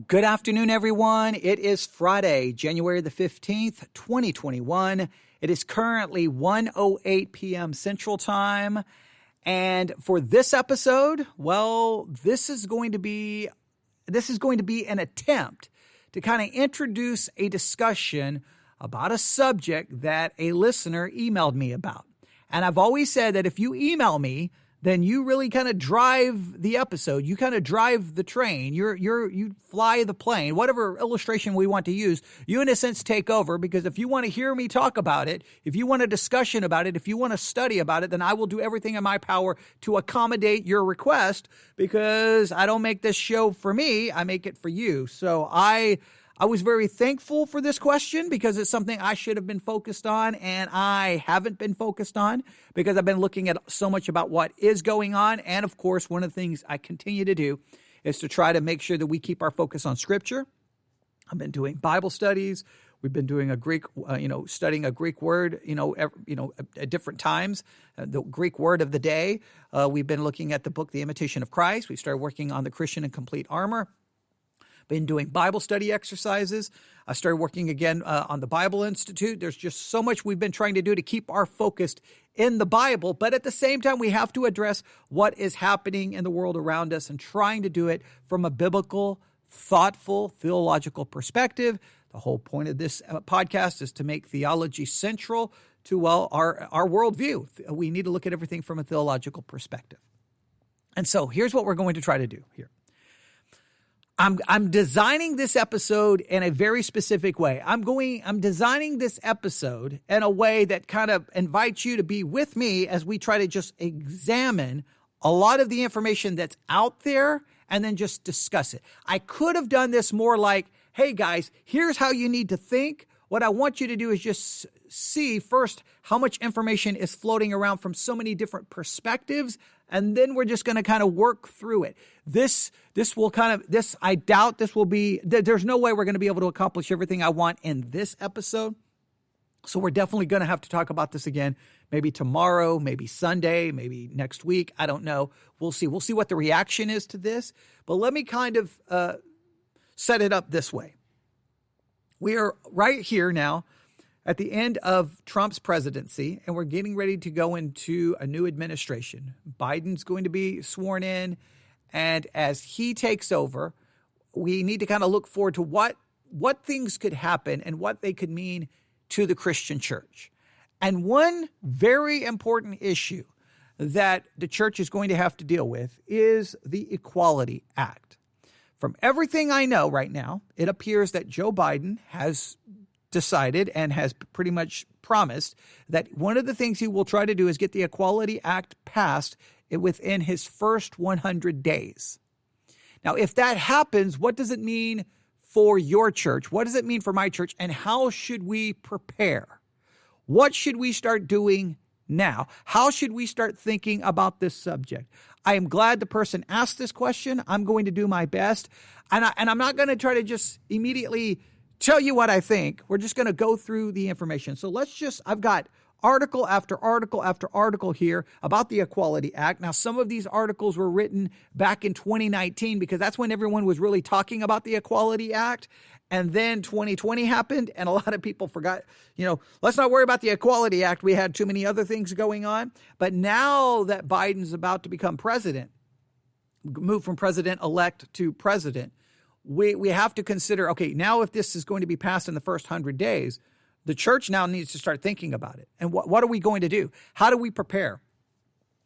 Good afternoon, everyone. It is Friday, January the 15th, 2021. It is currently 1:08 p.m. Central Time. And for this episode, this is going to be an attempt to kind of introduce a discussion about a subject that a listener emailed me about. And I've always said that if you email me, then you really kind of drive the episode. You kind of drive the train. You fly the plane, whatever illustration we want to use. You, in a sense, take over, because if you want to hear me talk about it, if you want a discussion about it, if you want to study about it, then I will do everything in my power to accommodate your request, because I don't make this show for me. I make it for you. So I was very thankful for this question, because it's something I should have been focused on, and I haven't been focused on because I've been looking at so much about what is going on. And of course, one of the things I continue to do is to try to make sure that we keep our focus on Scripture. I've been doing Bible studies. We've been doing studying a Greek word, at different times, the Greek word of the day. We've been looking at the book, The Imitation of Christ. We started working on the Christian in Complete Armor. Been doing Bible study exercises. I started working again on the Bible Institute. There's just so much we've been trying to do to keep our focus in the Bible, but at the same time, we have to address what is happening in the world around us and trying to do it from a biblical, thoughtful, theological perspective. The whole point of this podcast is to make theology central to, our worldview. We need to look at everything from a theological perspective. And so here's what we're going to try to do here. I'm designing this episode in a very specific way. I'm designing this episode in a way that kind of invites you to be with me as we try to just examine a lot of the information that's out there and then just discuss it. I could have done this more like, hey guys, here's how you need to think. What I want you to do is just see first how much information is floating around from so many different perspectives, and then we're just going to kind of work through it. I doubt this will be, there's no way we're going to be able to accomplish everything I want in this episode. So we're definitely going to have to talk about this again, maybe tomorrow, maybe Sunday, maybe next week. I don't know. We'll see. We'll see what the reaction is to this. But let me kind of set it up this way. We are right here now at the end of Trump's presidency, and we're getting ready to go into a new administration. Biden's going to be sworn in, and as he takes over, we need to kind of look forward to what things could happen and what they could mean to the Christian church. And one very important issue that the church is going to have to deal with is the Equality Act. From everything I know right now, it appears that Joe Biden has decided and has pretty much promised that one of the things he will try to do is get the Equality Act passed within his first 100 days. Now, if that happens, what does it mean for your church? What does it mean for my church? And how should we prepare? What should we start doing now? How should we start thinking about this subject? I am glad the person asked this question. I'm going to do my best. And I'm not going to try to just immediately tell you what I think. We're just going to go through the information. So I've got article after article after article here about the Equality Act. Now, some of these articles were written back in 2019 because that's when everyone was really talking about the Equality Act. And then 2020 happened and a lot of people forgot, let's not worry about the Equality Act. We had too many other things going on. But now that Biden's about to become president, move from president-elect to president, we have to consider, okay, now if this is going to be passed in the first 100 days, the church now needs to start thinking about it. And what are we going to do? How do we prepare?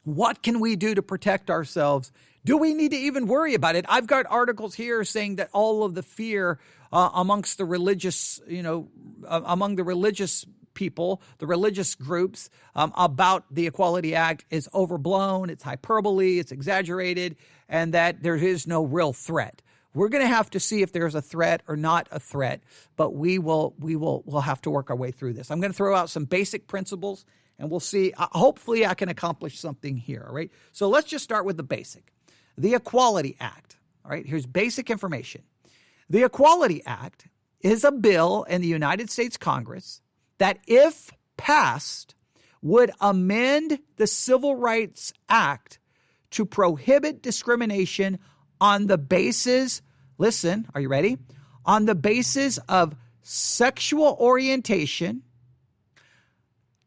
What can we do to protect ourselves? Do we need to even worry about it? I've got articles here saying that all of the fear amongst the religious, among the religious people, the religious groups about the Equality Act is overblown, it's hyperbole, it's exaggerated, and that there is no real threat. We're going to have to see if there's a threat or not a threat, but we'll have to work our way through this. I'm going to throw out some basic principles, and we'll see. Hopefully, I can accomplish something here. All right. So let's just start with the basic, the Equality Act. All right. Here's basic information. The Equality Act is a bill in the United States Congress that, if passed, would amend the Civil Rights Act to prohibit discrimination on the basis listen, are you ready? On the basis of sexual orientation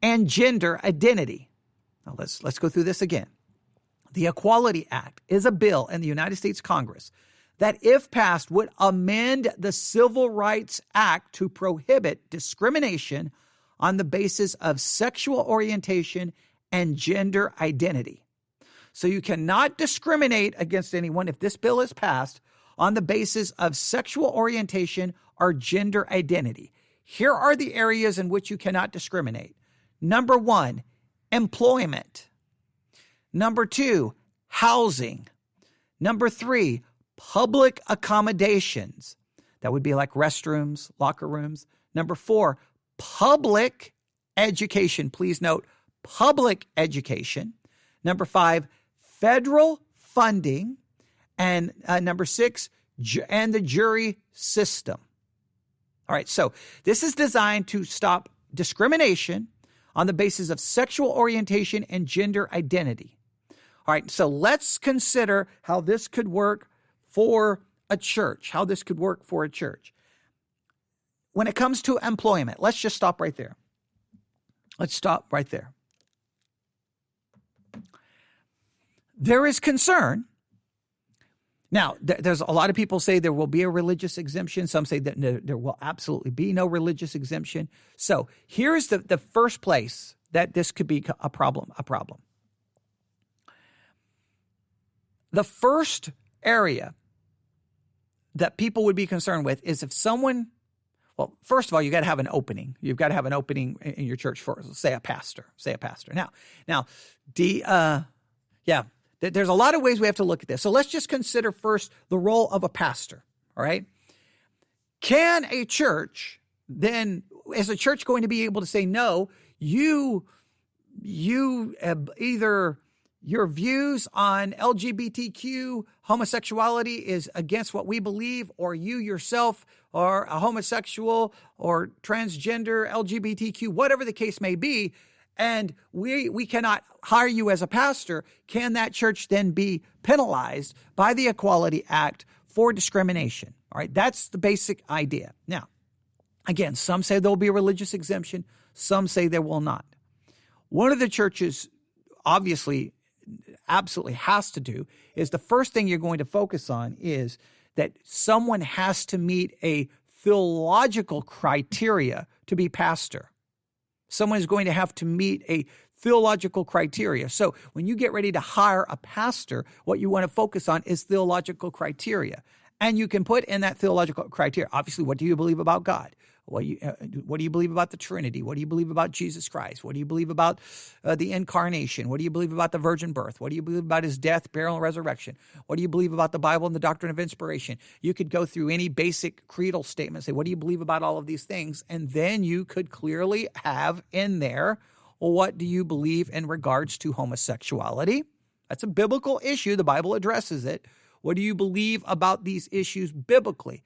and gender identity. Now let's go through this again. The Equality Act is a bill in the United States Congress that, if passed, would amend the Civil Rights Act to prohibit discrimination on the basis of sexual orientation and gender identity. So you cannot discriminate against anyone if this bill is passed on the basis of sexual orientation or gender identity. Here are the areas in which you cannot discriminate. Number 1, employment. Number 2, housing. Number 3, public accommodations. That would be like restrooms, locker rooms. Number 4, public education. Please note, public education. Number 5, federal funding. And number 6, and the jury system. All right, so this is designed to stop discrimination on the basis of sexual orientation and gender identity. All right, so let's consider how this could work for a church, When it comes to employment, let's just stop right there. Let's stop right there. There is concern. Now, there's a lot of people say there will be a religious exemption. Some say that there will absolutely be no religious exemption. So here's the first place that this could be a problem. The first area that people would be concerned with is if someone, well, first of all, you got to have an opening. You've got to have an opening in your church for, say, a pastor. Now, there's a lot of ways we have to look at this. So let's just consider first the role of a pastor, all right? Can a church then, is a church going to be able to say, no, you either your views on LGBTQ homosexuality is against what we believe, or you yourself are a homosexual or transgender LGBTQ, whatever the case may be, and we cannot hire you as a pastor, can that church then be penalized by the Equality Act for discrimination? All right, that's the basic idea. Now, again, some say there will be a religious exemption. Some say there will not. One of the churches obviously absolutely has to do is the first thing you're going to focus on is that someone has to meet a theological criteria to be pastor. Someone is going to have to meet a theological criteria. So when you get ready to hire a pastor, what you want to focus on is theological criteria. And you can put in that theological criteria, obviously, what do you believe about God? What do you believe about the Trinity? What do you believe about Jesus Christ? What do you believe about the incarnation? What do you believe about the virgin birth? What do you believe about his death, burial, and resurrection? What do you believe about the Bible and the doctrine of inspiration? You could go through any basic creedal statement, say, what do you believe about all of these things? And then you could clearly have in there, well, what do you believe in regards to homosexuality? That's a biblical issue. The Bible addresses it. What do you believe about these issues biblically?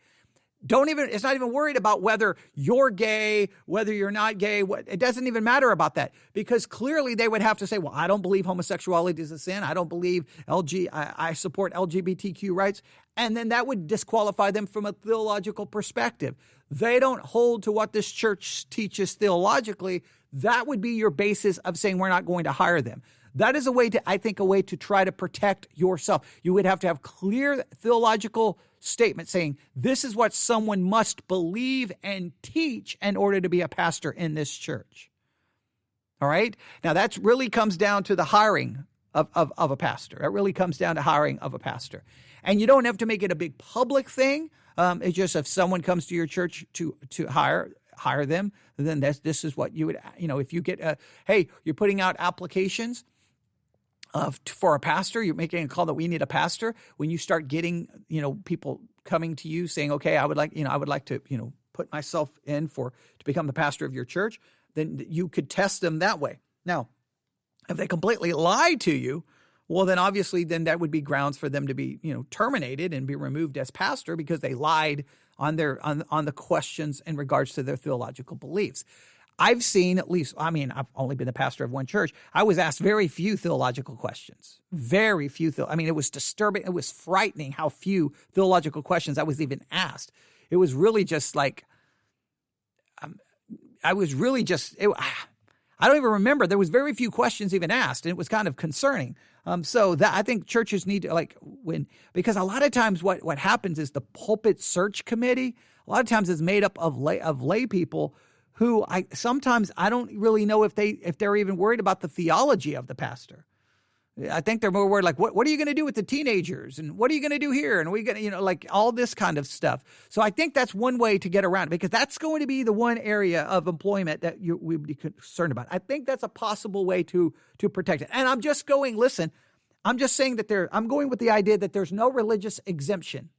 It's not even worried about whether you're gay, whether you're not gay. It doesn't even matter about that, because clearly they would have to say, well, I don't believe homosexuality is a sin. I don't believe I support LGBTQ rights. And then that would disqualify them from a theological perspective. They don't hold to what this church teaches theologically. That would be your basis of saying we're not going to hire them. That is a way to try to protect yourself. You would have to have clear theological statement saying this is what someone must believe and teach in order to be a pastor in this church. All right? Now, that really comes down to the hiring of a pastor. It really comes down to hiring of a pastor. And you don't have to make it a big public thing. It's just if someone comes to your church to hire them, then this is what you would, if you get, hey, you're putting out applications for a pastor, you're making a call that we need a pastor. When you start getting, people coming to you saying, okay, I would like to, put myself in to become the pastor of your church, then you could test them that way. Now, if they completely lie to you, well, then obviously then that would be grounds for them to be, terminated and be removed as pastor because they lied on the questions in regards to their theological beliefs. I've seen at least, I've only been the pastor of one church. I was asked very few theological questions. Very few. It was disturbing. It was frightening how few theological questions I was even asked. It was really just like, I don't even remember. There was very few questions even asked, and it was kind of concerning. So that I think churches need to because a lot of times what happens is the pulpit search committee, a lot of times is made up of lay people who sometimes I don't really know if they're even worried about the theology of the pastor. I think they're more worried like, what are you going to do with the teenagers? And what are you going to do here? And we going to, like all this kind of stuff. So I think that's one way to get around it, because that's going to be the one area of employment that we would be concerned about. I think that's a possible way to protect it. And I'm just saying that I'm going with the idea that there's no religious exemption.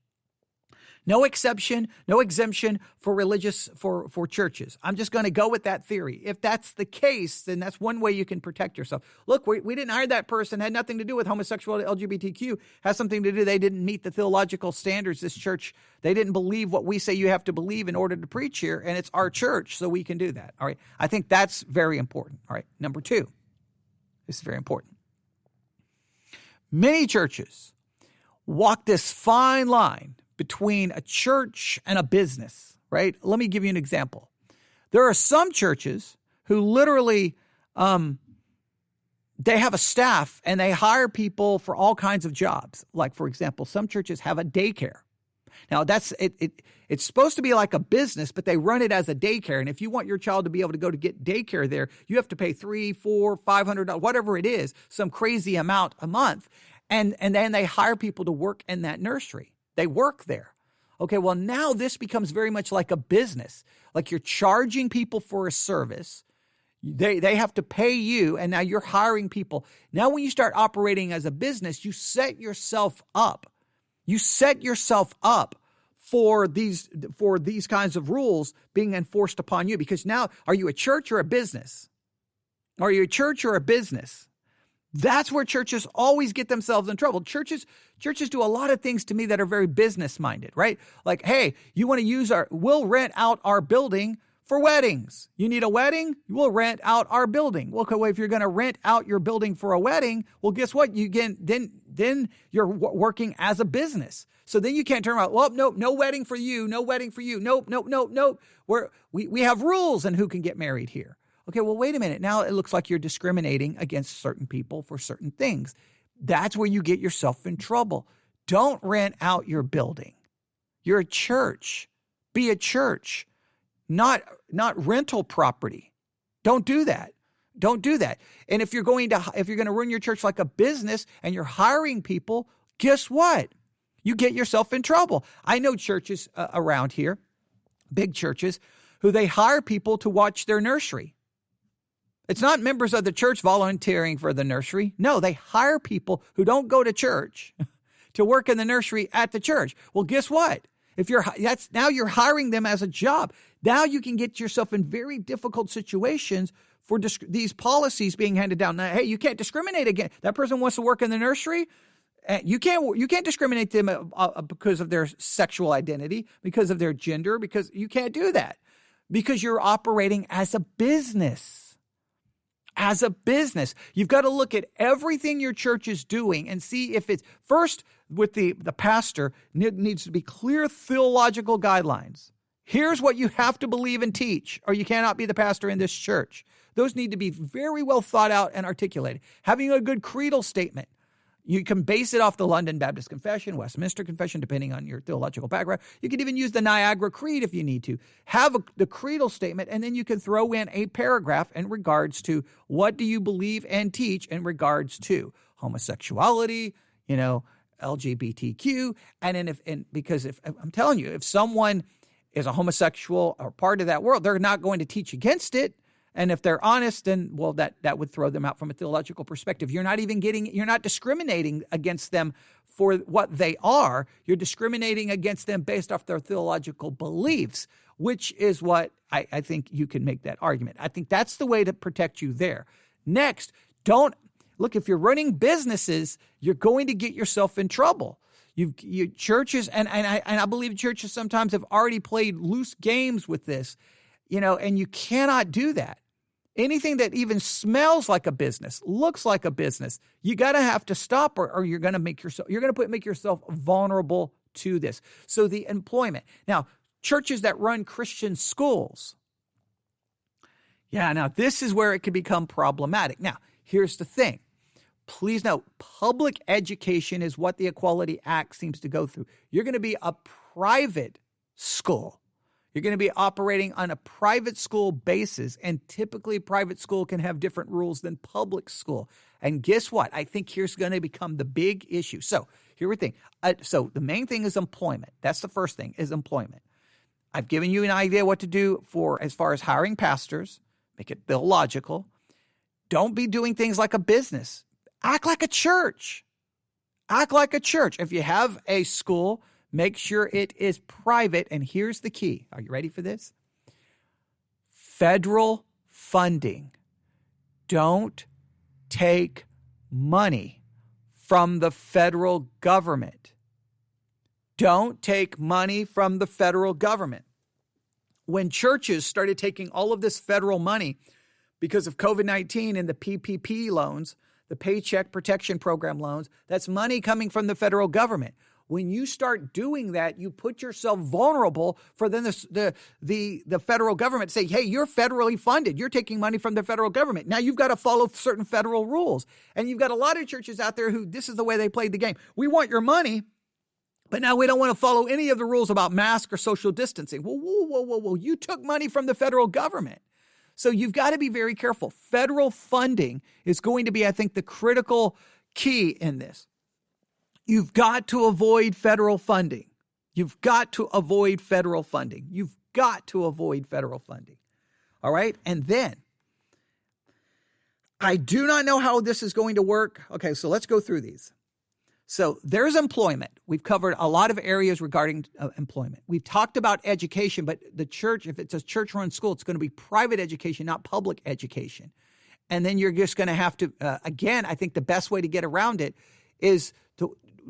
No exception, no exemption for for churches. I'm just going to go with that theory. If that's the case, then that's one way you can protect yourself. Look, we didn't hire that person, had nothing to do with homosexuality, LGBTQ, has something to do, they didn't meet the theological standards, this church, they didn't believe what we say you have to believe in order to preach here, and it's our church, so we can do that, all right? I think that's very important, all right? Number two, this is very important. Many churches walk this fine line between a church and a business, right? Let me give you an example. There are some churches who literally, they have a staff and they hire people for all kinds of jobs. Like, for example, some churches have a daycare. Now, it's supposed to be like a business, but they run it as a daycare. And if you want your child to be able to go to get daycare there, you have to pay $300, $400, $500, whatever it is, some crazy amount a month. And then they hire people to work in that nursery. They work there. Okay, well, now this becomes very much like a business. Like you're charging people for a service. They have to pay you, and now you're hiring people. Now when you start operating as a business, you set yourself up. You set yourself up for these kinds of rules being enforced upon you, because now, are you a church or a business? Are you a church or a business? That's where churches always get themselves in trouble. Churches do a lot of things to me that are very business-minded, right? Like, hey, you want to we'll rent out our building for weddings. You need a wedding? We'll rent out our building. Well, okay, if you're going to rent out your building for a wedding, well, guess what? Then you're working as a business. So then you can't turn around, well, no wedding for you, no wedding for you. Nope. We have rules on who can get married here. Okay, well, wait a minute. Now it looks like you're discriminating against certain people for certain things. That's where you get yourself in trouble. Don't rent out your building. You're a church. Be a church, not rental property. Don't do that. Don't do that. And if you're going to run your church like a business and you're hiring people, guess what? You get yourself in trouble. I know churches around here, big churches, who they hire people to watch their nursery. It's not members of the church volunteering for the nursery. No, they hire people who don't go to church to work in the nursery at the church. Well, guess what? Now you're hiring them as a job. Now you can get yourself in very difficult situations for these policies being handed down. Now, hey, you can't discriminate against that person wants to work in the nursery. You can't discriminate them because of their sexual identity, because of their gender, because you can't do that, because you're operating as a business. As a business, you've got to look at everything your church is doing and see if it's first with the pastor needs to be clear theological guidelines. Here's what you have to believe and teach, or you cannot be the pastor in this church. Those need to be very well thought out and articulated. Having a good creedal statement. You can base it off the London Baptist Confession, Westminster Confession, depending on your theological background. You can even use the Niagara Creed if you need to. Have the creedal statement, and then you can throw in a paragraph in regards to what do you believe and teach in regards to homosexuality, LGBTQ, because if I'm telling you, if someone is a homosexual or part of that world, they're not going to teach against it. And if they're honest, then, well, that would throw them out from a theological perspective. You're not discriminating against them for what they are. You're discriminating against them based off their theological beliefs, which is what I think you can make that argument. I think that's the way to protect you there. Next, if you're running businesses, you're going to get yourself in trouble. Churches, and I believe churches sometimes have already played loose games with this. and you cannot do that. Anything that even smells like a business, looks like a business, you got to have to stop, or you're going to make yourself vulnerable to this. So the employment. Now, churches that run Christian schools. Yeah, now this is where it can become problematic. Now, here's the thing. Please note, public education is what the Equality Act seems to go through. You're going to be a private school. You're going to be operating on a private school basis, and typically private school can have different rules than public school. And guess what? I think here's going to become the big issue. So here's the thing. So the main thing is employment. That's the first thing, is employment. I've given you an idea what to do for as far as hiring pastors. Make it theological. Don't be doing things like a business. Act like a church. Act like a church. If you have a school, make sure it is private. And here's the key. Are you ready for this? Federal funding. Don't take money from the federal government. Don't take money from the federal government. When churches started taking all of this federal money because of COVID-19 and the PPP loans, the Paycheck Protection Program loans, that's money coming from the federal government. When you start doing that, you put yourself vulnerable for then the federal government to say, hey, you're federally funded. You're taking money from the federal government. Now you've got to follow certain federal rules. And you've got a lot of churches out there who this is the way they played the game. We want your money, but now we don't want to follow any of the rules about mask or social distancing. Well, whoa. You took money from the federal government. So you've got to be very careful. Federal funding is going to be, I think, the critical key in this. You've got to avoid federal funding. You've got to avoid federal funding. You've got to avoid federal funding. All right? And then, I do not know how this is going to work. Okay, so let's go through these. So there's employment. We've covered a lot of areas regarding employment. We've talked about education, but the church, if it's a church-run school, it's going to be private education, not public education. And then you're just going to have to, again, I think the best way to get around it is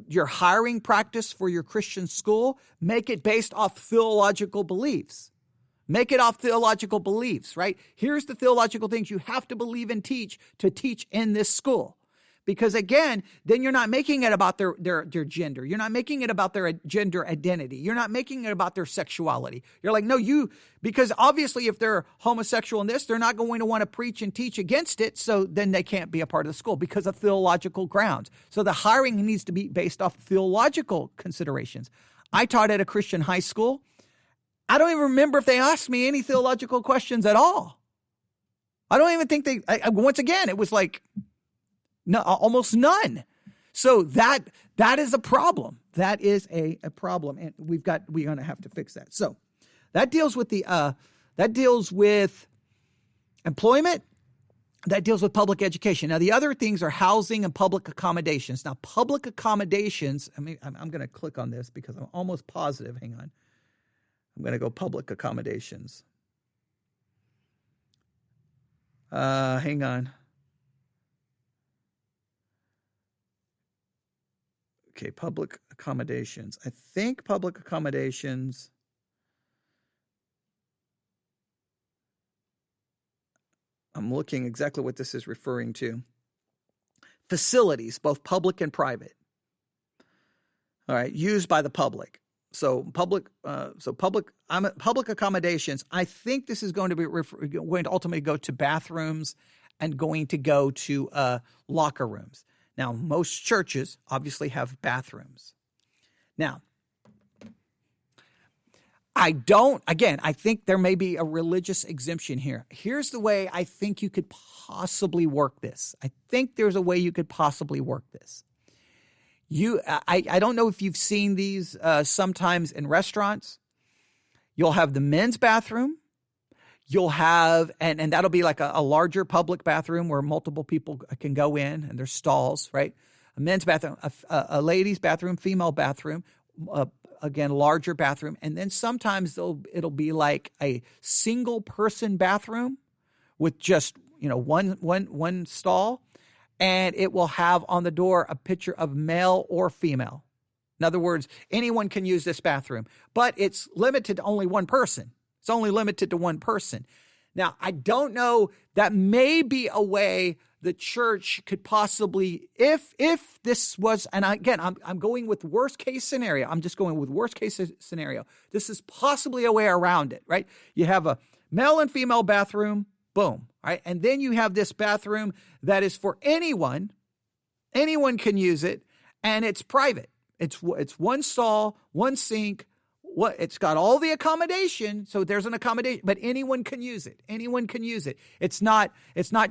your hiring practice for your Christian school, make it based off theological beliefs. Make it off theological beliefs, right? Here's the theological things you have to believe and teach to teach in this school. Because again, then you're not making it about their gender. You're not making it about their gender identity. You're not making it about their sexuality. You're like, no, because obviously if they're homosexual in this, they're not going to want to preach and teach against it. So then they can't be a part of the school because of theological grounds. So the hiring needs to be based off theological considerations. I taught at a Christian high school. I don't even remember if they asked me any theological questions at all. I don't even think once again, it was like, no, almost none. So that is a problem. That is a problem, and we're going to have to fix that. So that deals with employment. That deals with public education. Now the other things are housing and public accommodations. Now public accommodations. I mean, I'm going to click on this because I'm almost positive. Hang on. I'm going to go public accommodations. Hang on. Okay, public accommodations. I think public accommodations. I'm looking exactly what this is referring to. Facilities, both public and private. All right, used by the public. So public accommodations. I think this is going to ultimately go to bathrooms and going to go to locker rooms. Now, most churches obviously have bathrooms. Now, I think there may be a religious exemption here. Here's the way I think you could possibly work this. I think there's a way you could possibly work this. I don't know if you've seen these sometimes in restaurants. You'll have the men's bathroom. You'll have, and that'll be like a larger public bathroom where multiple people can go in, and there's stalls, right? A men's bathroom, a ladies' bathroom, female bathroom, again, larger bathroom. And then sometimes it'll be like a single person bathroom with just, one stall. And it will have on the door a picture of male or female. In other words, anyone can use this bathroom, but it's limited to only one person. It's only limited to one person. Now, I don't know, that may be a way the church could possibly, if this was, and again, I'm going with worst case scenario. I'm just going with worst case scenario. This is possibly a way around it, right? You have a male and female bathroom, boom, right? And then you have this bathroom that is for anyone. Anyone can use it, and it's private. It's one stall, one sink. It's got all the accommodation, so there's an accommodation, but anyone can use it. Anyone can use it. It's not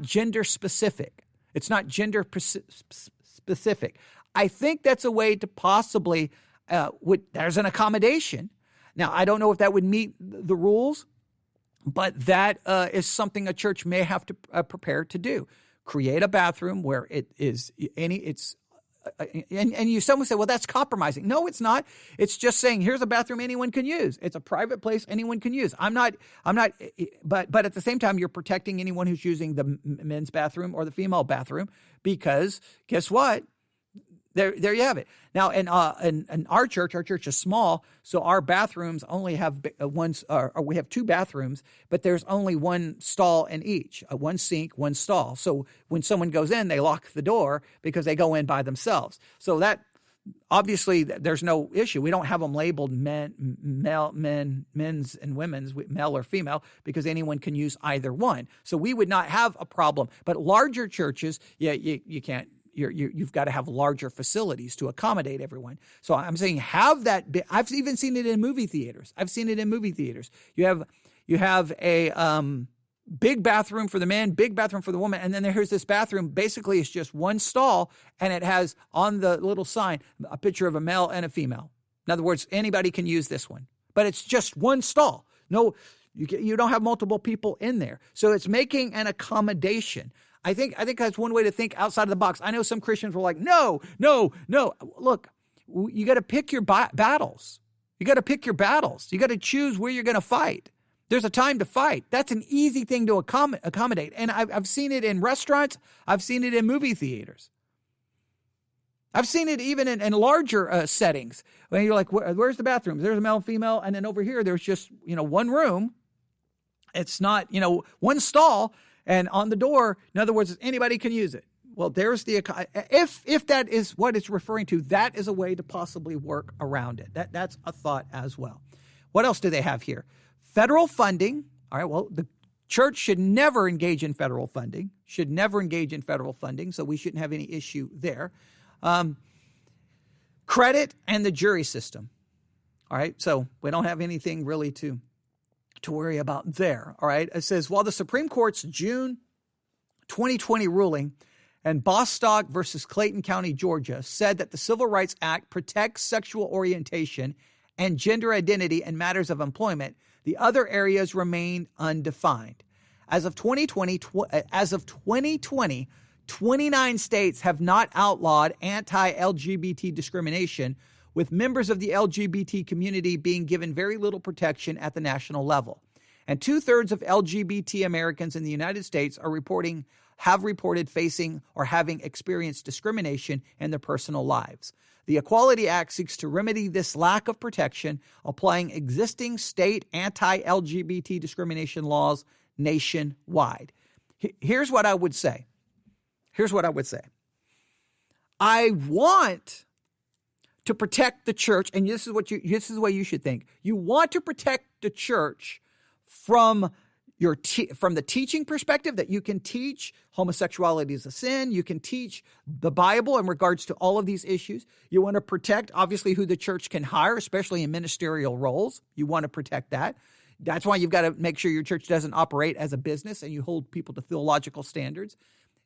gender specific. It's not gender specific. I think that's a way to possibly, there's an accommodation. Now, I don't know if that would meet the rules, but that is something a church may have to prepare to do. Create a bathroom where someone say, well, that's compromising. No, it's not. It's just saying, here's a bathroom anyone can use. It's a private place anyone can use. But at the same time, you're protecting anyone who's using the men's bathroom or the female bathroom, because guess what? There you have it. Now, in our church is small, so our bathrooms only have we have two bathrooms, but there's only one stall in each, one sink, one stall. So when someone goes in, they lock the door because they go in by themselves. So that obviously there's no issue. We don't have them labeled men's and women's, male or female, because anyone can use either one. So we would not have a problem. But larger churches, you can't. You've got to have larger facilities to accommodate everyone. So I'm saying have that. I've even seen it in movie theaters. You have a big bathroom for the man, big bathroom for the woman, and then here's this bathroom. Basically, it's just one stall, and it has on the little sign a picture of a male and a female. In other words, anybody can use this one, but it's just one stall. No, you don't have multiple people in there. So it's making an accommodation. I think that's one way to think outside of the box. I know some Christians were like, no. Look, you got to pick your battles. You got to choose where you're going to fight. There's a time to fight. That's an easy thing to accommodate. And I've seen it in restaurants. I've seen it in movie theaters. I've seen it even in larger settings. When you're like, where's the bathroom? There's a male and female. And then over here, there's just, one room. It's not, one stall. And on the door, in other words, anybody can use it. Well, there's if that is what it's referring to, that is a way to possibly work around it. That's a thought as well. What else do they have here? Federal funding. All right, well, the church should never engage in federal funding, so we shouldn't have any issue there. Credit and the jury system. All right, so we don't have anything really to worry about there. All right. It says, while the Supreme Court's June 2020 ruling and Bostock versus Clayton County, Georgia, said that the Civil Rights Act protects sexual orientation and gender identity in matters of employment, the other areas remain undefined. As of 2020, 29 states have not outlawed anti-LGBT discrimination, with members of the LGBT community being given very little protection at the national level. And 2/3 of LGBT Americans in the United States have reported facing or having experienced discrimination in their personal lives. The Equality Act seeks to remedy this lack of protection, applying existing state anti-LGBT discrimination laws nationwide. Here's what I would say. I want to protect the church, and this is the way you should think. You want to protect the church from the teaching perspective, that you can teach homosexuality is a sin. You can teach the Bible in regards to all of these issues. You want to protect, obviously, who the church can hire, especially in ministerial roles. You want to protect that. That's why you've got to make sure your church doesn't operate as a business and you hold people to theological standards.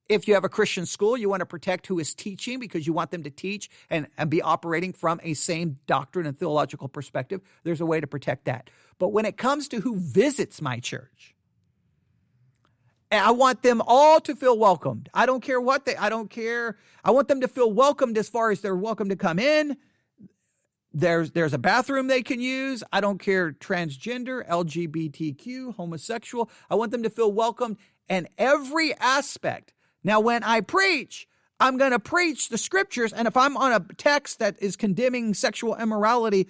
If you have a Christian school, you want to protect who is teaching, because you want them to teach and be operating from a same doctrine and theological perspective. There's a way to protect that. But when it comes to who visits my church, I want them all to feel welcomed. I don't care I don't care. I want them to feel welcomed as far as they're welcome to come in. There's a bathroom they can use. I don't care, transgender, LGBTQ, homosexual. I want them to feel welcomed in every aspect. Now, when I preach, I'm going to preach the scriptures, and if I'm on a text that is condemning sexual immorality,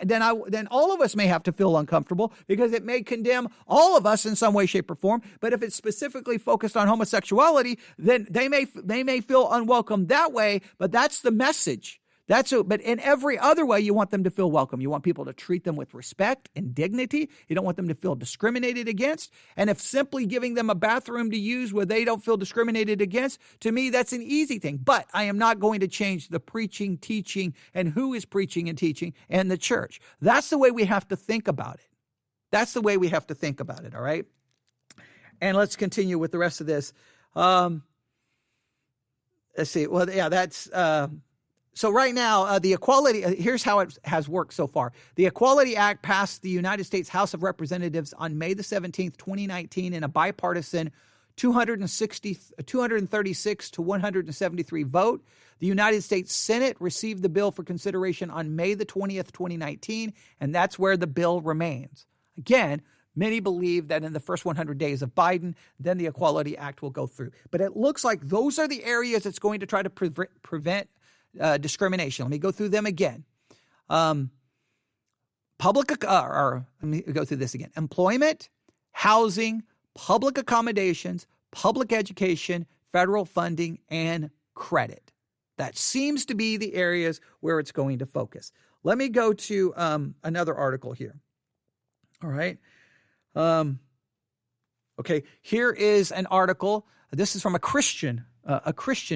then all of us may have to feel uncomfortable because it may condemn all of us in some way, shape, or form. But if it's specifically focused on homosexuality, then they may feel unwelcome that way. But that's the message. But in every other way, you want them to feel welcome. You want people to treat them with respect and dignity. You don't want them to feel discriminated against. And if simply giving them a bathroom to use where they don't feel discriminated against, to me, that's an easy thing. But I am not going to change the preaching, teaching, and who is preaching and teaching and the church. That's the way we have to think about it. That's the way we have to think about it, all right? And let's continue with the rest of this. Let's see. Well, yeah, that's... So right now, the Equality, here's how it has worked so far. The Equality Act passed the United States House of Representatives on May the 17th, 2019 in a bipartisan 236 to 173 vote. The United States Senate received the bill for consideration on May the 20th, 2019, and that's where the bill remains. Again, many believe that in the first 100 days of Biden, then the Equality Act will go through. But it looks like those are the areas it's going to try to prevent discrimination. Let me go through them again. Let me go through this again. Employment, housing, public accommodations, public education, federal funding, and credit. That seems to be the areas where it's going to focus. Let me go to another article here. All right. Okay. Here is an article. This is from a Christian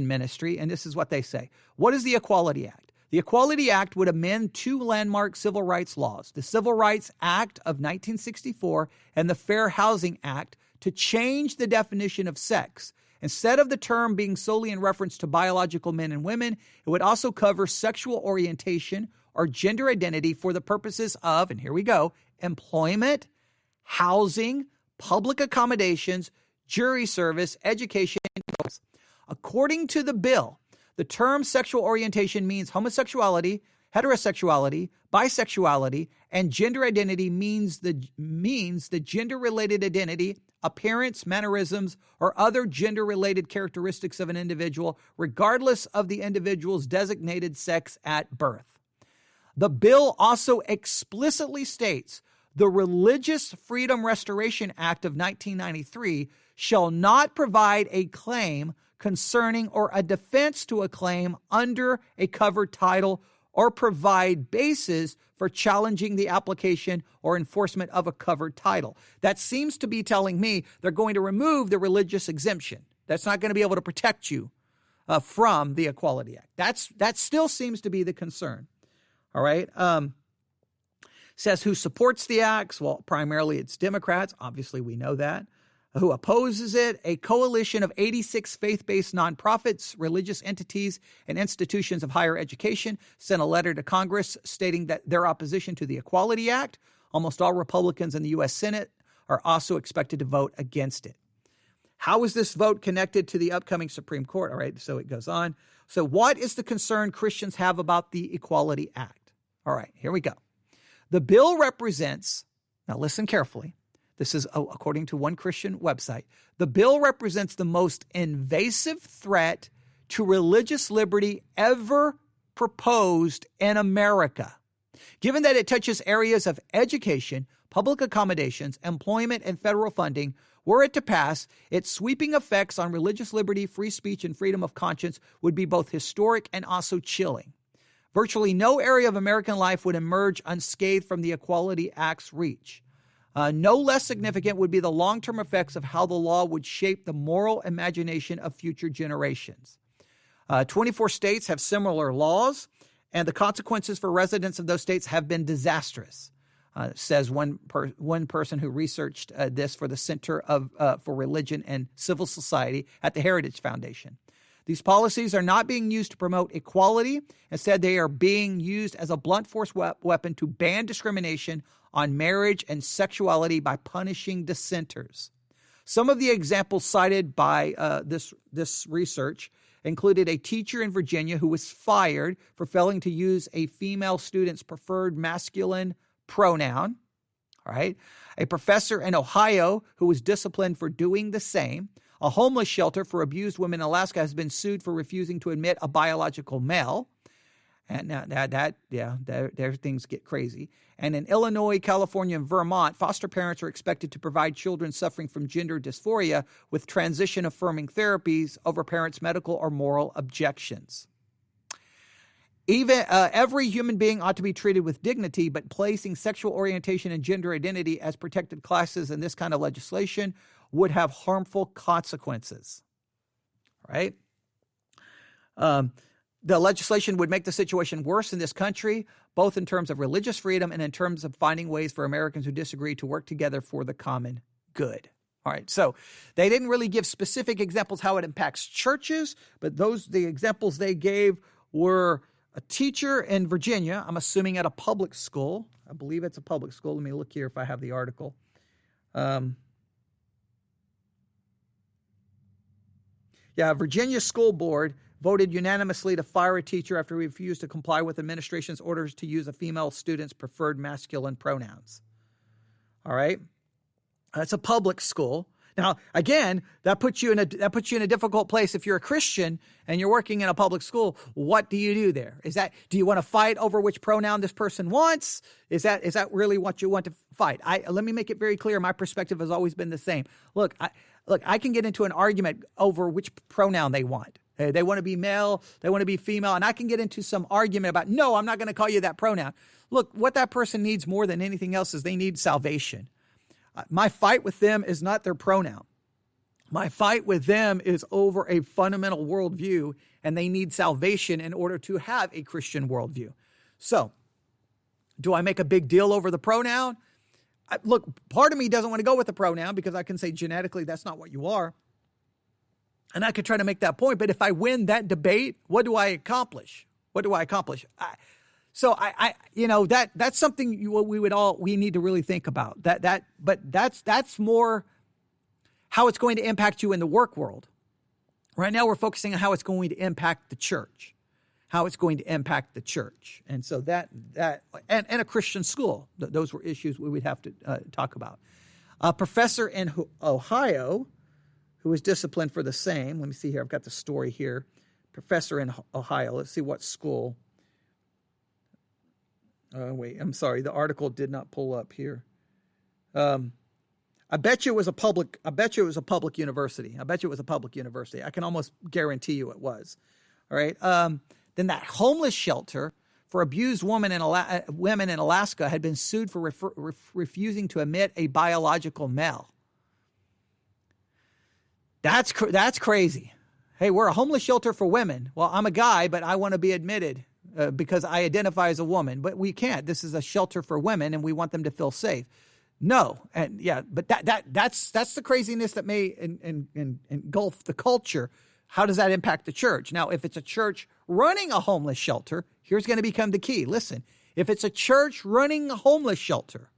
ministry, and this is what they say. What is the Equality Act? The Equality Act would amend two landmark civil rights laws, the Civil Rights Act of 1964 and the Fair Housing Act, to change the definition of sex. Instead of the term being solely in reference to biological men and women, it would also cover sexual orientation or gender identity for the purposes of, and here we go, employment, housing, public accommodations, jury service, education. According to the bill, the term sexual orientation means homosexuality, heterosexuality, bisexuality, and gender identity means the gender-related identity, appearance, mannerisms, or other gender-related characteristics of an individual, regardless of the individual's designated sex at birth. The bill also explicitly states the Religious Freedom Restoration Act of 1993 shall not provide a claim concerning or a defense to a claim under a covered title or provide basis for challenging the application or enforcement of a covered title. That seems to be telling me they're going to remove the religious exemption. That's not going to be able to protect you from the Equality Act. That still seems to be the concern. All right. Says who supports the acts? Well, primarily it's Democrats. Obviously, we know that. Who opposes it? A coalition of 86 faith-based nonprofits, religious entities, and institutions of higher education sent a letter to Congress stating that their opposition to the Equality Act. Almost all Republicans in the U.S. Senate are also expected to vote against it. How is this vote connected to the upcoming Supreme Court? All right, so it goes on. So what is the concern Christians have about the Equality Act? All right, here we go. The bill represents, now listen carefully, this is according to one Christian website, the bill represents the most invasive threat to religious liberty ever proposed in America. Given that it touches areas of education, public accommodations, employment, and federal funding, were it to pass, its sweeping effects on religious liberty, free speech, and freedom of conscience would be both historic and also chilling. Virtually no area of American life would emerge unscathed from the Equality Act's reach. No less significant would be the long-term effects of how the law would shape the moral imagination of future generations. 24 states have similar laws, and the consequences for residents of those states have been disastrous, says one person who researched this for the Center for Religion and Civil Society at the Heritage Foundation. These policies are not being used to promote equality. Instead, they are being used as a blunt force weapon to ban discrimination on marriage and sexuality by punishing dissenters. Some of the examples cited by this research included a teacher in Virginia who was fired for failing to use a female student's preferred masculine pronoun. All right. A professor in Ohio who was disciplined for doing the same. A homeless shelter for abused women in Alaska has been sued for refusing to admit a biological male. And now there things get crazy. And in Illinois, California, and Vermont, foster parents are expected to provide children suffering from gender dysphoria with transition-affirming therapies over parents' medical or moral objections. Even every human being ought to be treated with dignity, but placing sexual orientation and gender identity as protected classes in this kind of legislation would have harmful consequences. Right? The legislation would make the situation worse in this country, both in terms of religious freedom and in terms of finding ways for Americans who disagree to work together for the common good. All right, so they didn't really give specific examples how it impacts churches, but the examples they gave were a teacher in Virginia, I'm assuming at a public school. I believe it's a public school. Let me look here if I have the article. Virginia School Board voted unanimously to fire a teacher after he refused to comply with administration's orders to use a female student's preferred masculine pronouns. All right? That's a public school. Now, again, that puts you in a difficult place if you're a Christian and you're working in a public school. What do you do there? Do you want to fight over which pronoun this person wants? Is that really what you want to fight? Let me make it very clear. My perspective has always been the same. Look, I can get into an argument over which pronoun they want. They want to be male, they want to be female, and I can get into some argument about, no, I'm not going to call you that pronoun. Look, what that person needs more than anything else is they need salvation. My fight with them is not their pronoun. My fight with them is over a fundamental worldview, and they need salvation in order to have a Christian worldview. So, do I make a big deal over the pronoun? Look, part of me doesn't want to go with the pronoun because I can say genetically that's not what you are. And I could try to make that point, but if I win that debate, what do I accomplish? That's something we need to really think about. But that's more how it's going to impact you in the work world. Right now, we're focusing on how it's going to impact the church, and so that and a Christian school. Those were issues we would have to talk about. A professor in Ohio who was disciplined for the same. Let me see here. I've got the story here. Professor in Ohio. Let's see what school. I'm sorry. The article did not pull up here. I bet you it was a public university. I can almost guarantee you it was. All right. Then that homeless shelter for abused women in Alaska had been sued for refusing to admit a biological male. That's crazy. Hey, we're a homeless shelter for women. Well, I'm a guy, but I want to be admitted because I identify as a woman. But we can't. This is a shelter for women, and we want them to feel safe. No, and but that's the craziness that may engulf the culture. How does that impact the church? Now, if it's a church running a homeless shelter, here's going to become the key. Listen, if it's a church running a homeless shelter,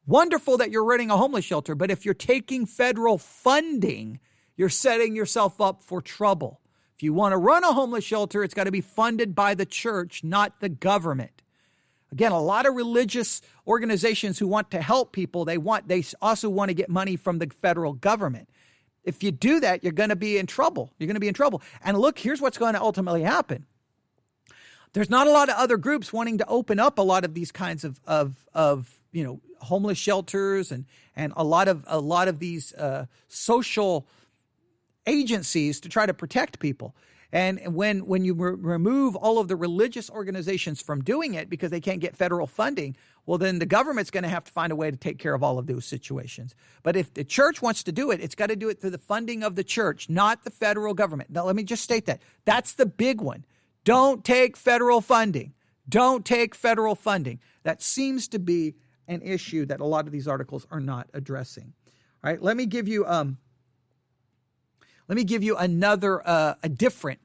wonderful that you're running a homeless shelter, but if you're taking federal funding, you're setting yourself up for trouble. If you want to run a homeless shelter, it's got to be funded by the church, not the government. Again, a lot of religious organizations who want to help people, they also want to get money from the federal government. If you do that, you're going to be in trouble. And look, here's what's going to ultimately happen. There's not a lot of other groups wanting to open up a lot of these kinds of homeless shelters and a lot of these social agencies to try to protect people. And when you remove all of the religious organizations from doing it because they can't get federal funding, well, then the government's going to have to find a way to take care of all of those situations. But if the church wants to do it, it's got to do it through the funding of the church, not the federal government. Now, let me just state that. That's the big one. Don't take federal funding. That seems to be an issue that a lot of these articles are not addressing. All right, let me give you another a different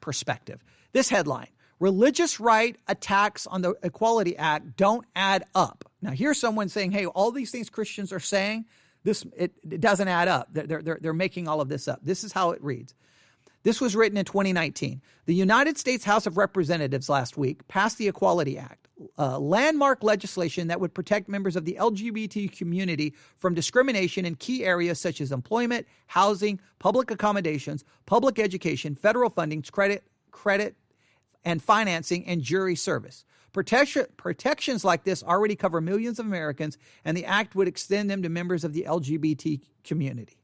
perspective. This headline: religious right attacks on the Equality Act don't add up. Now, here's someone saying, "Hey, all these things Christians are saying, it doesn't add up. They're making all of this up." This is how it reads. This was written in 2019. The United States House of Representatives last week passed the Equality Act, landmark legislation that would protect members of the LGBT community from discrimination in key areas such as employment, housing, public accommodations, public education, federal funding, credit and financing, and jury service. Protections like this already cover millions of Americans, and the act would extend them to members of the LGBT community.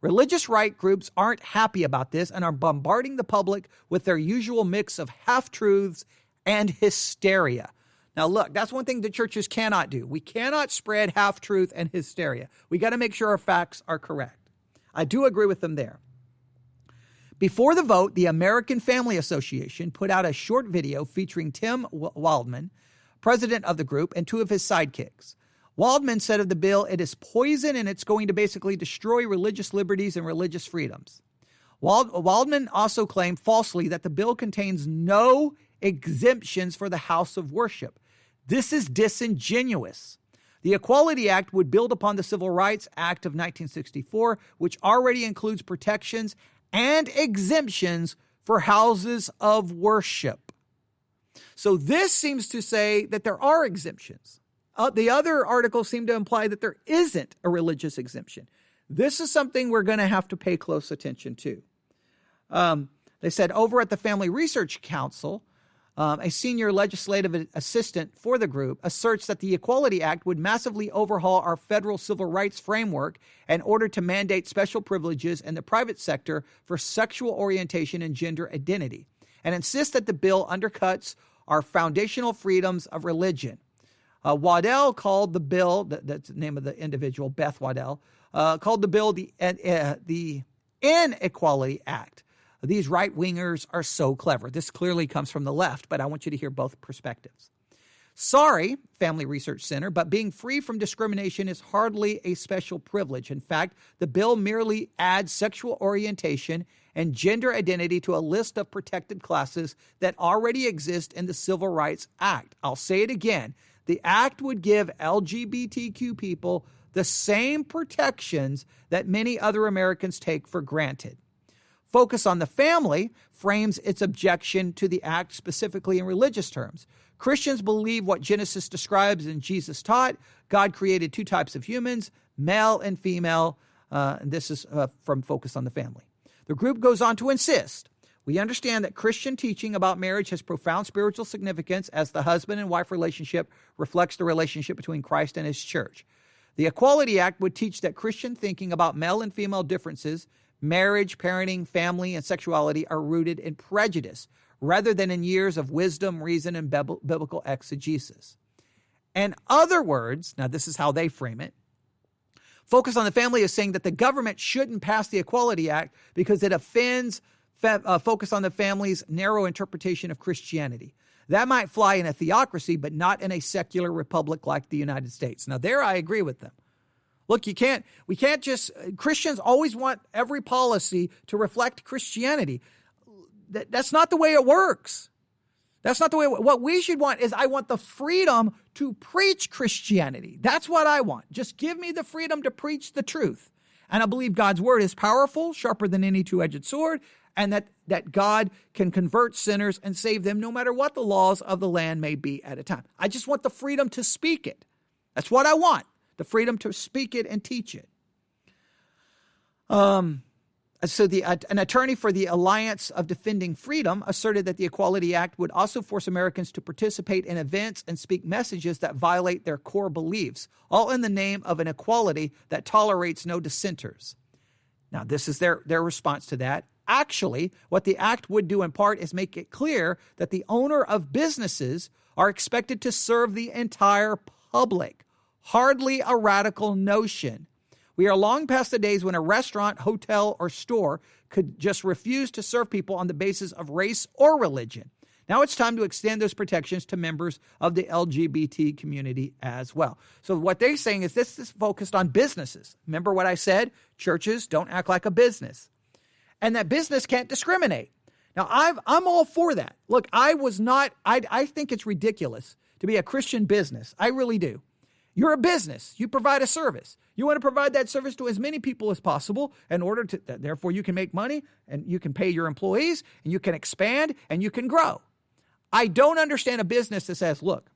Religious right groups aren't happy about this and are bombarding the public with their usual mix of half-truths and hysteria. Now, look, that's one thing the churches cannot do. We cannot spread half-truth and hysteria. We got to make sure our facts are correct. I do agree with them there. Before the vote, the American Family Association put out a short video featuring Tim Waldman, president of the group, and two of his sidekicks. Waldman said of the bill, it is poison and it's going to basically destroy religious liberties and religious freedoms. Waldman also claimed falsely that the bill contains no exemptions for the house of worship. This is disingenuous. The Equality Act would build upon the Civil Rights Act of 1964, which already includes protections and exemptions for houses of worship. So this seems to say that there are exemptions. The other articles seem to imply that there isn't a religious exemption. This is something we're going to have to pay close attention to. They said over at the Family Research Council, a senior legislative assistant for the group asserts that the Equality Act would massively overhaul our federal civil rights framework in order to mandate special privileges in the private sector for sexual orientation and gender identity, and insists that the bill undercuts our foundational freedoms of religion. Waddell called the bill, that's the name of the individual, Beth Waddell, called the bill the Inequality Act. These right-wingers are so clever. This clearly comes from the left, but I want you to hear both perspectives. Sorry, Family Research Center, but being free from discrimination is hardly a special privilege. In fact, the bill merely adds sexual orientation and gender identity to a list of protected classes that already exist in the Civil Rights Act. I'll say it again. The act would give LGBTQ people the same protections that many other Americans take for granted. Focus on the Family frames its objection to the act specifically in religious terms. Christians believe what Genesis describes and Jesus taught. God created two types of humans, male and female. And this is from Focus on the Family. The group goes on to insist, we understand that Christian teaching about marriage has profound spiritual significance as the husband and wife relationship reflects the relationship between Christ and his church. The Equality Act would teach that Christian thinking about male and female differences, marriage, parenting, family, and sexuality are rooted in prejudice rather than in years of wisdom, reason, and biblical exegesis. In other words, now this is how they frame it, Focus on the Family is saying that the government shouldn't pass the Equality Act because it offends Focus on the Family's narrow interpretation of Christianity. That might fly in a theocracy, but not in a secular republic like the United States. Now, there I agree with them. Look, Christians always want every policy to reflect Christianity. That's not the way it works. That's not the way. What we should want is I want the freedom to preach Christianity. That's what I want. Just give me the freedom to preach the truth. And I believe God's word is powerful, sharper than any two-edged sword, and that God can convert sinners and save them no matter what the laws of the land may be at a time. I just want the freedom to speak it. That's what I want, the freedom to speak it and teach it. An attorney for the Alliance of Defending Freedom asserted that the Equality Act would also force Americans to participate in events and speak messages that violate their core beliefs, all in the name of an equality that tolerates no dissenters. Now, this is their response to that. Actually, what the act would do in part is make it clear that the owner of businesses are expected to serve the entire public. Hardly a radical notion. We are long past the days when a restaurant, hotel, or store could just refuse to serve people on the basis of race or religion. Now it's time to extend those protections to members of the LGBT community as well. So what they're saying is this is focused on businesses. Remember what I said? Churches don't act like a business. And that business can't discriminate. Now, I'm all for that. Look, I think it's ridiculous to be a Christian business. I really do. You're a business. You provide a service. You want to provide that service to as many people as possible in order to, therefore you can make money and you can pay your employees and you can expand and you can grow. I don't understand a business that says, look,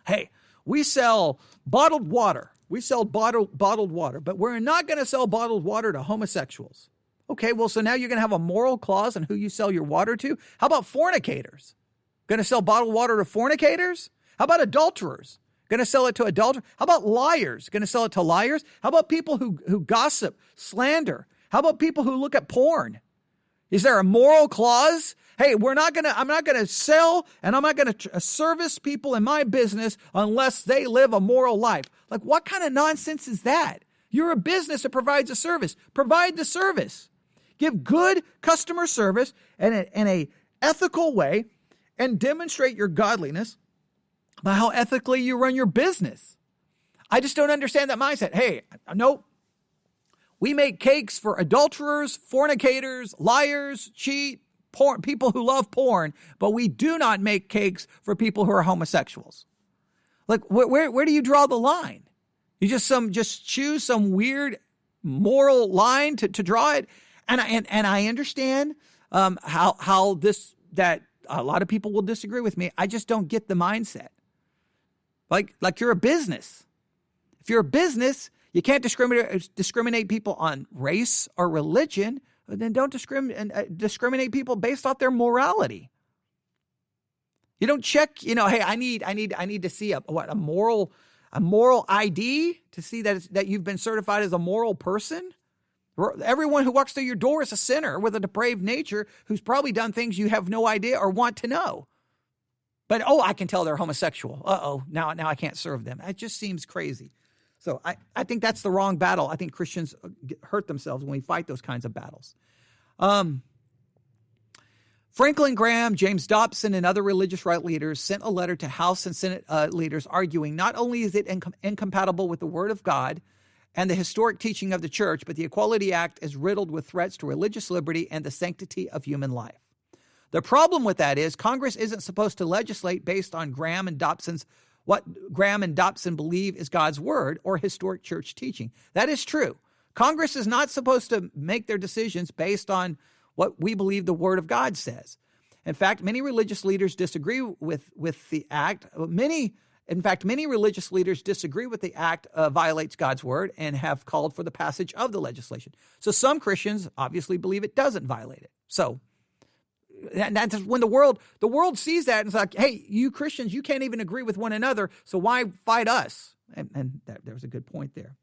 hey, we sell bottled water. We sell bottled water, but we're not going to sell bottled water to homosexuals. Okay, well, so now you're going to have a moral clause on who you sell your water to? How about fornicators? Going to sell bottled water to fornicators? How about adulterers? Going to sell it to adulterers? How about liars? Going to sell it to liars? How about people who gossip, slander? How about people who look at porn? Is there a moral clause? Hey, I'm not going to sell and I'm not going to service people in my business unless they live a moral life. Like, what kind of nonsense is that? You're a business that provides a service. Provide the service. Give good customer service in a ethical way and demonstrate your godliness by how ethically you run your business. I just don't understand that mindset. Hey, nope. We make cakes for adulterers, fornicators, liars, cheat, porn, people who love porn, but we do not make cakes for people who are homosexuals. Like, where do you draw the line? You just choose some weird moral line to draw it. And I understand how that a lot of people will disagree with me. I just don't get the mindset. Like you're a business. If you're a business, you can't discriminate people on race or religion. Then don't discriminate people based off their morality. You don't check, hey, I need to see a moral ID to see that you've been certified as a moral person. Everyone who walks through your door is a sinner with a depraved nature who's probably done things you have no idea or want to know. But, I can tell they're homosexual. Now I can't serve them. It just seems crazy. So I think that's the wrong battle. I think Christians hurt themselves when we fight those kinds of battles. Franklin Graham, James Dobson, and other religious right leaders sent a letter to House and Senate leaders arguing not only is it incompatible with the Word of God and the historic teaching of the church, but the Equality Act is riddled with threats to religious liberty and the sanctity of human life. The problem with that is Congress isn't supposed to legislate based on what Graham and Dobson believe is God's word or historic church teaching. That is true. Congress is not supposed to make their decisions based on what we believe the word of God says. In fact, many religious leaders disagree with the act. Many religious leaders disagree with the act violates God's word and have called for the passage of the legislation. So some Christians obviously believe it doesn't violate it. So that's when the world sees that and it's like, hey, you Christians, you can't even agree with one another, so why fight us? And there's a good point there.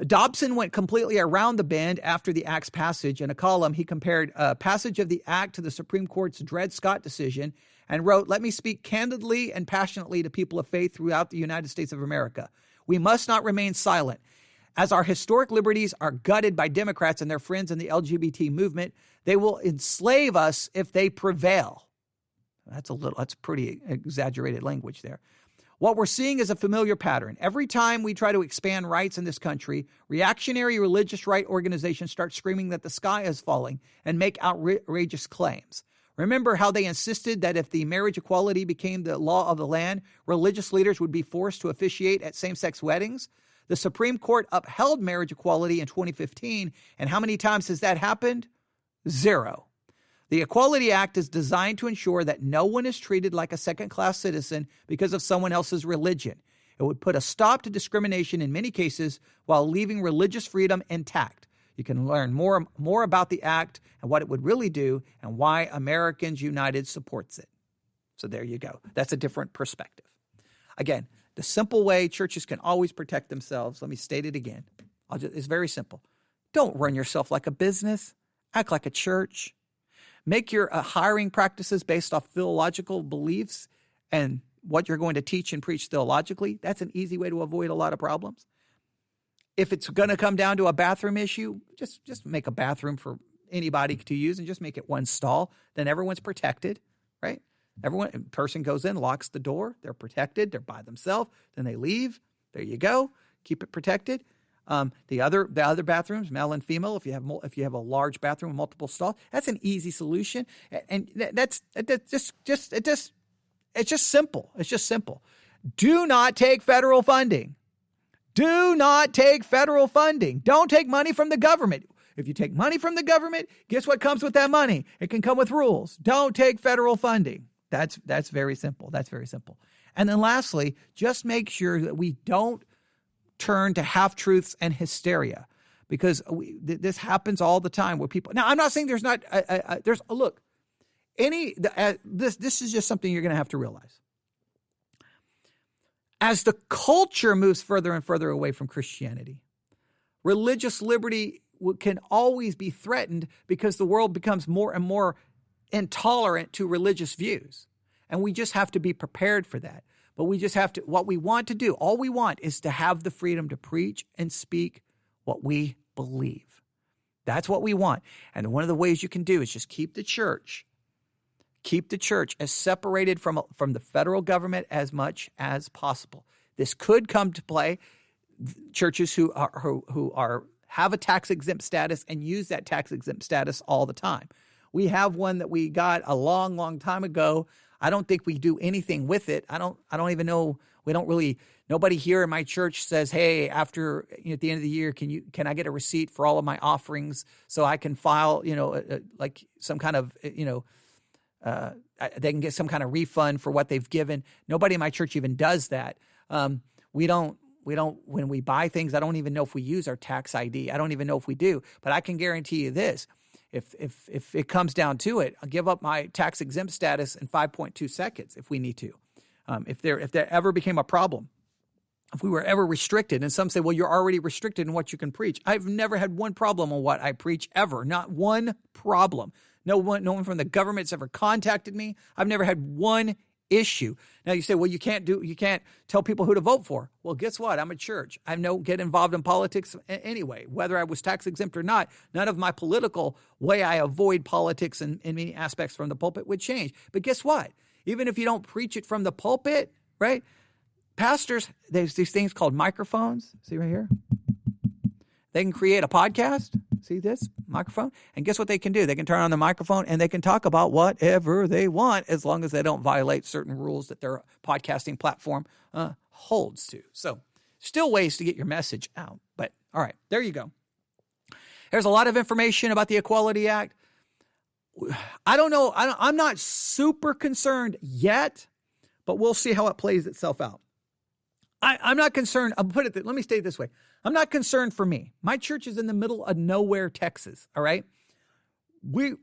Dobson went completely around the bend after the act's passage. In a column, he compared passage of the act to the Supreme Court's Dred Scott decision and wrote, "Let me speak candidly and passionately to people of faith throughout the United States of America. We must not remain silent. As our historic liberties are gutted by Democrats and their friends in the LGBT movement, they will enslave us if they prevail." That's pretty exaggerated language there. What we're seeing is a familiar pattern. Every time we try to expand rights in this country, reactionary religious right organizations start screaming that the sky is falling and make outrageous claims. Remember how they insisted that if the marriage equality became the law of the land, religious leaders would be forced to officiate at same-sex weddings? The Supreme Court upheld marriage equality in 2015, and how many times has that happened? 0. The Equality Act is designed to ensure that no one is treated like a second-class citizen because of someone else's religion. It would put a stop to discrimination in many cases while leaving religious freedom intact. You can learn more about the act and what it would really do and why Americans United supports it. So there you go. That's a different perspective. Again, the simple way churches can always protect themselves, let me state it again. It's very simple. Don't run yourself like a business. Act like a church. Make your hiring practices based off theological beliefs and what you're going to teach and preach theologically. That's an easy way to avoid a lot of problems. If it's going to come down to a bathroom issue, just make a bathroom for anybody to use and just make it one stall. Then everyone's protected, right? Person goes in, locks the door. They're protected. They're by themselves. Then they leave. There you go. Keep it protected. The other bathrooms, male and female, if you have a large bathroom with multiple stalls, that's an easy solution. And It's just simple. It's just simple. Do not take federal funding. Do not take federal funding. Don't take money from the government. If you take money from the government, guess what comes with that money? It can come with rules. Don't take federal funding. That's very simple. That's very simple. And then lastly, just make sure that we don't turn to half-truths and hysteria, because this happens all the time where people. Now, I'm not saying there's not. Look, this is just something you're going to have to realize. As the culture moves further and further away from Christianity, religious liberty can always be threatened because the world becomes more and more intolerant to religious views. And we just have to be prepared for that. But we just have to, what we want to do, all we want is to have the freedom to preach and speak what we believe. That's what we want. And one of the ways you can do is just keep the church as separated from the federal government as much as possible. This could come to play. Churches who have a tax-exempt status and use that tax-exempt status all the time. We have one that we got a long, long time ago. I don't think we do anything with it. I don't even know. We don't really. Nobody here in my church says, "Hey, at the end of the year, can I get a receipt for all of my offerings so I can file, like some kind of, they can get some kind of refund for what they've given." Nobody in my church even does that. We don't. When we buy things, I don't even know if we use our tax ID. I don't even know if we do. But I can guarantee you this. If it comes down to it, I'll give up my tax exempt status in 5.2 seconds if we need to. If there ever became a problem, if we were ever restricted, and some say, well, you're already restricted in what you can preach. I've never had one problem on what I preach ever. Not one problem. No one from the government's ever contacted me. I've never had one issue. Now you say, well, you can't tell people who to vote for. Well, guess what? I'm a church. I don't get involved in politics anyway, whether I was tax exempt or not. None of my political way I avoid politics in many aspects from the pulpit would change. But guess what? Even if you don't preach it from the pulpit, right? Pastors, there's these things called microphones. See right here? They can create a podcast. See this microphone? And guess what they can do? They can turn on the microphone and they can talk about whatever they want as long as they don't violate certain rules that their podcasting platform holds to. So still ways to get your message out. But all right, there you go. There's a lot of information about the Equality Act. I don't know. I'm not super concerned yet, but we'll see how it plays itself out. I'm not concerned. Let me state it this way. I'm not concerned for me. My church is in the middle of nowhere, Texas. All right. We're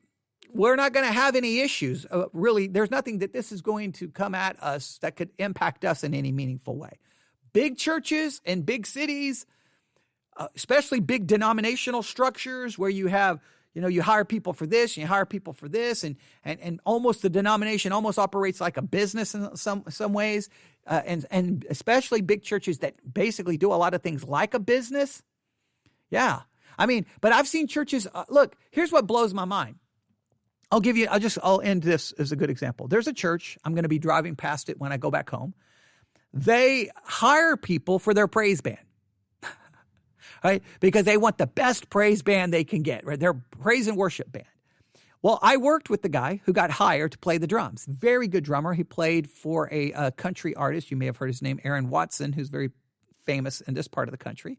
not going to have any issues. Really, there's nothing that this is going to come at us that could impact us in any meaningful way. Big churches and big cities, especially big denominational structures where you have, you hire people for this, and you hire people for this, and almost the denomination almost operates like a business in some ways, and especially big churches that basically do a lot of things like a business. Yeah, but I've seen churches. Look, here's what blows my mind. I'll end this as a good example. There's a church. I'm going to be driving past it when I go back home. They hire people for their praise band. Right? Because they want the best praise band they can get, right? Their praise and worship band. Well, I worked with the guy who got hired to play the drums. Very good drummer. He played for a country artist. You may have heard his name, Aaron Watson, who's very famous in this part of the country.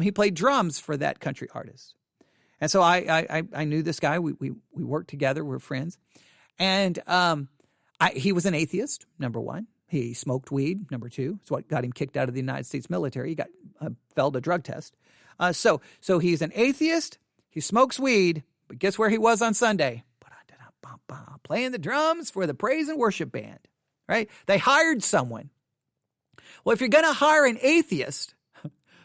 He played drums for that country artist. And so I knew this guy. We worked together. We're friends. And he was an atheist, number one. He smoked weed, number two. It's what got him kicked out of the United States military. He failed a drug test. So he's an atheist. He smokes weed. But guess where he was on Sunday? Playing the drums for the praise and worship band, right? They hired someone. Well, if you're going to hire an atheist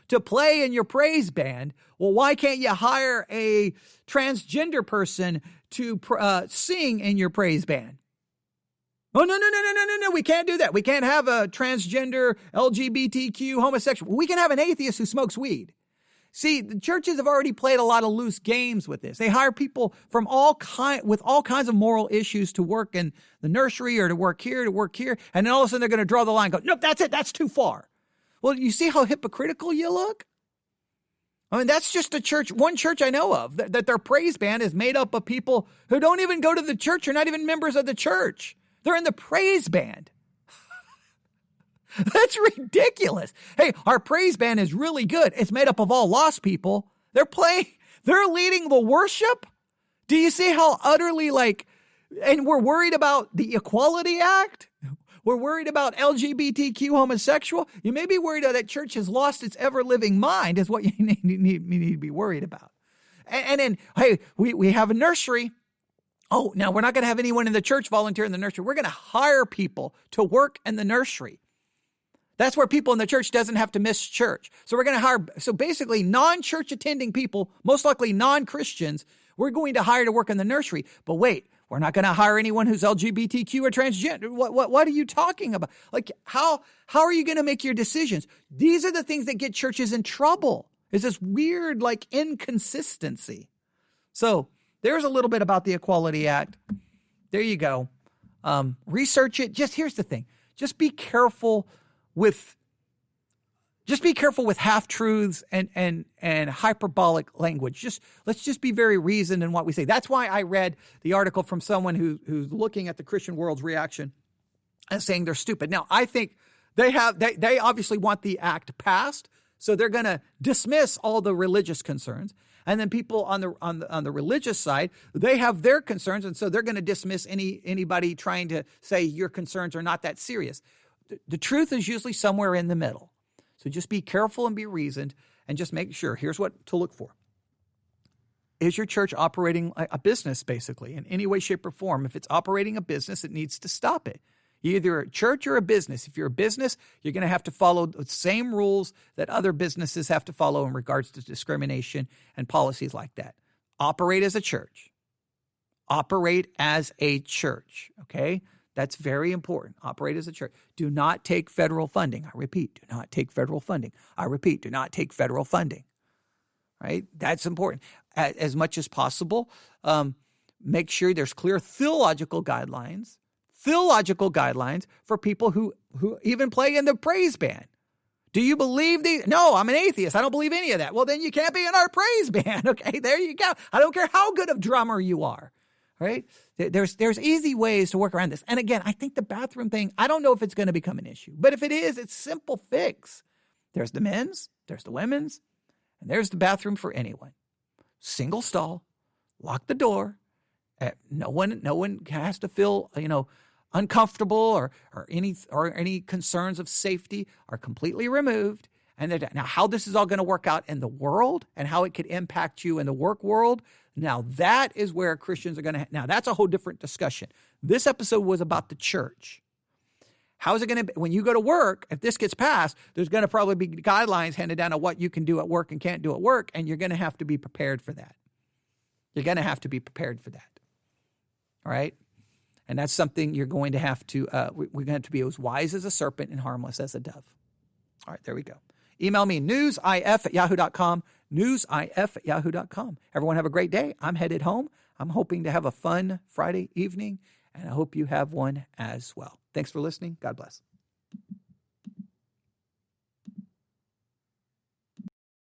to play in your praise band, well, why can't you hire a transgender person to sing in your praise band? Oh, no. We can't do that. We can't have a transgender, LGBTQ, homosexual. We can have an atheist who smokes weed. See, the churches have already played a lot of loose games with this. They hire people from with all kinds of moral issues to work in the nursery or to work here. And then all of a sudden they're going to draw the line and go, nope, that's it. That's too far. Well, you see how hypocritical you look? That's just one church I know of, that their praise band is made up of people who don't even go to the church or not even members of the church. They're in the praise band. That's ridiculous. Hey, our praise band is really good. It's made up of all lost people. They're leading the worship. Do you see how utterly and we're worried about the Equality Act? We're worried about LGBTQ homosexual. You may be worried that church has lost its ever-living mind is what you need to be worried about. And then, hey, we have a nursery. Oh, now we're not going to have anyone in the church volunteer in the nursery. We're going to hire people to work in the nursery. That's where people in the church doesn't have to miss church. So we're going to hire, so basically non-church attending people, most likely non-Christians, we're going to hire to work in the nursery. But wait, we're not going to hire anyone who's LGBTQ or transgender. What are you talking about? How are you going to make your decisions? These are the things that get churches in trouble. It's this weird, inconsistency. So there's a little bit about the Equality Act. There you go. Research it. Here's the thing. Just be careful with half-truths and hyperbolic language. Let's just be very reasoned in what we say. That's why I read the article from someone who's looking at the Christian world's reaction and saying they're stupid. Now, I think they obviously want the act passed, so they're going to dismiss all the religious concerns. And then people on the religious side, they have their concerns, and so they're going to dismiss anybody trying to say your concerns are not that serious. The truth is usually somewhere in the middle. So just be careful and be reasoned and just make sure. Here's what to look for. Is your church operating a business, basically, in any way, shape, or form? If it's operating a business, it needs to stop it. You're either a church or a business. If you're a business, you're going to have to follow the same rules that other businesses have to follow in regards to discrimination and policies like that. Operate as a church. Operate as a church, okay? That's very important. Operate as a church. Do not take federal funding. I repeat, do not take federal funding. I repeat, do not take federal funding. Right? That's important. As much as possible, make sure there's clear theological guidelines for people who even play in the praise band. Do you believe these? No, I'm an atheist. I don't believe any of that. Well, then you can't be in our praise band. Okay, there you go. I don't care how good of drummer you are. Right? There's easy ways to work around this. And again, I think the bathroom thing, I don't know if it's going to become an issue. But if it is, it's simple fix. There's the men's, there's the women's, and there's the bathroom for anyone. Single stall, lock the door. No one has to feel, uncomfortable or any concerns of safety are completely removed. And now how this is all going to work out in the world and how it could impact you in the work world, now that is where Christians are going to, now that's a whole different discussion. This episode was about the church. How is it going to, when you go to work, if this gets passed, there's going to probably be guidelines handed down on what you can do at work and can't do at work, and you're going to have to be prepared for that. You're going to have to be prepared for that. All right? And that's something you're going to have to, we're going to have to be as wise as a serpent and harmless as a dove. All right, there we go. Email me, newsif@yahoo.com, newsif@yahoo.com. Everyone have a great day. I'm headed home. I'm hoping to have a fun Friday evening, and I hope you have one as well. Thanks for listening. God bless.